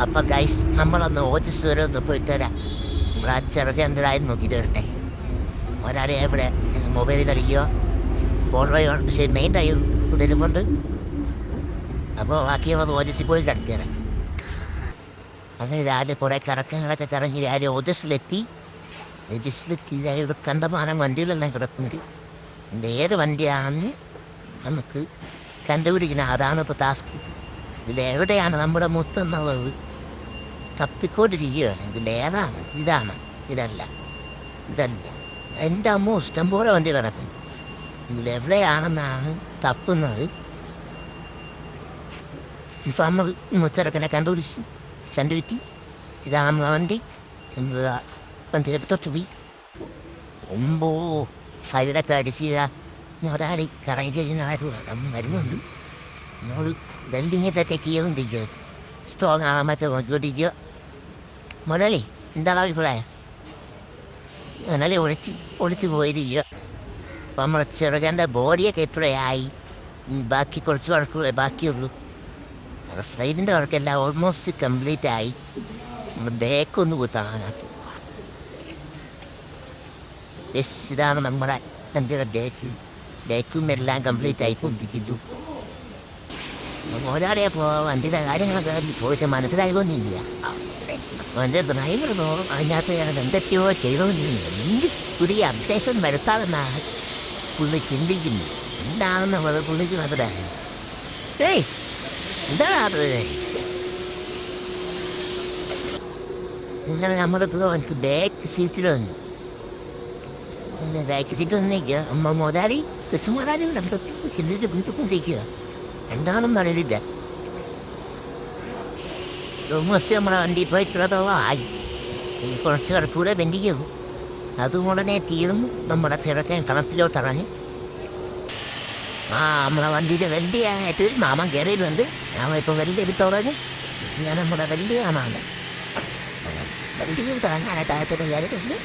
അപ്പം ഗൈസ് നമ്മളൊന്ന് ഓജസ് വരെ ഒന്ന് പോയിട്ട് വരാം. നമ്മൾ ആ ചെറുകെ എന്തിനായി നോക്കിയിട്ട് വരട്ടെ. ഒരാളെ എവിടെ മൊബൈലിൽ അടിക്കുകയോ ഫോട്ടോയോ പക്ഷേ മെയിൻ ടൈം തരുമുണ്ട്. അപ്പോൾ ബാക്കിയുള്ളത് ഓജസ്സിൽ പോയി കിടക്കുകയാണ്. അങ്ങനെ രാവിലെ കുറേ കറക്കങ്ങളൊക്കെ കറങ്ങി രാവിലെ ഓജസ്സിലെത്തി. ഇവിടെ കണ്ടമാനം വണ്ടികളെല്ലാം കിടക്കുന്നത്. ഏത് വണ്ടിയാണെന്ന് നമുക്ക് കണ്ടുപിടിക്കണം. അതാണ് ഇപ്പോൾ ടാസ്ക്. ഇതിലെവിടെയാണ് നമ്മുടെ മുത്തെന്നുള്ളത് തപ്പിക്കൊണ്ടിരിക്കുകയാണ്. ഇതിലേതാണ്? ഇതാണ്? ഇതല്ല. എൻ്റെ അമ്മ ഇഷ്ടംപോലെ വണ്ടി കിടക്കുന്നു. ഇതിലെവിടെയാണെന്നാണ് തപ്പുന്നത്. ഇപ്പം നമ്മൾ മുച്ചെറുക്കനെ കണ്ടുപിറ്റി ഇതാണ് നമ്മളെ വണ്ടി. തൊട്ട് പോയി ഒമ്പോ സൈഡൊക്കെ അടിച്ച് ഒരാൾ കറങ്ങി കഴിഞ്ഞാൽ വരുന്നുണ്ട്. നമ്മൾ വെൽഡിങ്ങിൻ്റെ ചെക്ക് സ്ട്രോങ് ആകാൻ മറ്റേ നോക്കിക്കൊണ്ടിരിക്കുക. മുതലേ എന്താണ് അഭിപ്രായം? മുതലേ ഒളിച്ച് പോയിരിക്കുക. അപ്പം നമ്മുടെ ചെറുകൻ്റെ ബോഡിയൊക്കെ എത്രയായി? ബാക്കി കുറച്ച് വർക്കുകളെ ബാക്കിയുള്ളൂ. ഫ്ലൈറ്റിൻ്റെ വർക്കെല്ലാം ഓൾമോസ്റ്റ് കംപ്ലീറ്റ് ആയി. നമ്മൾ ബേക്കൊന്ന് കൂട്ടാനാണ്. ഇതാണ് നമ്മുടെ വണ്ടിയുടെ ഡേക്കും എല്ലാം കംപ്ലീറ്റ് ആയിക്കൊണ്ടിരിക്കുന്നു. ഒരാളെ വണ്ടിയുടെ കാര്യങ്ങളൊക്കെ ചോദിച്ചാൽ മനസ്സിലായിക്കൊണ്ടില്ല. എൻ്റെ ഡ്രൈവർ അതിനകത്ത് എന്തൊക്കെയോ ചെയ്തുകൊണ്ടിരുന്നത്. എന്ത് പുതിയ അപ്ഡേഷൻ വരുത്താമെന്നാണ് പുള്ളി ചിന്തിക്കുന്നത്. എന്താണെന്ന് പുള്ളിക്ക് മനസ്സിലായി. എന്താണ് അത്? ഇങ്ങനെ നമ്മളിപ്പോൾ എനിക്ക് ബാക്ക് സീറ്റിൽ വന്നു. ബാക്ക് സീറ്റ് വന്നേക്കുക. അമ്മ മുതലാളി കൃഷി മുതലാളി ചില്ലിട്ട് പിടിക്കൊണ്ടിരിക്കുക. എന്താണെന്ന് അറിയില്ല. ഓൾമോസ്റ്റ് നമ്മുടെ വണ്ടി ഇപ്പോൾ ഇത്രത്തോളമായി. കുറച്ച് കിടക്കൂടെ വെന്റിക്കും. അതുകൊണ്ടനെ തീർന്നു. നമ്മുടെ ചെറുക്കൻ കണത്തിലോട്ടിറങ്ങി. നമ്മളെ വണ്ടിയുടെ വെല്ലിയായിട്ട് മാമൻ കയറിയിട്ടുണ്ട്. നമ്മളിപ്പോൾ വെല്ലി എടുത്തോളഞ്ഞ് ഞാൻ നമ്മുടെ വെല്ലിയാണാണ്. വെല്ലിയിൽ തുടങ്ങാനായിട്ട് കയറിയിട്ടുണ്ട്.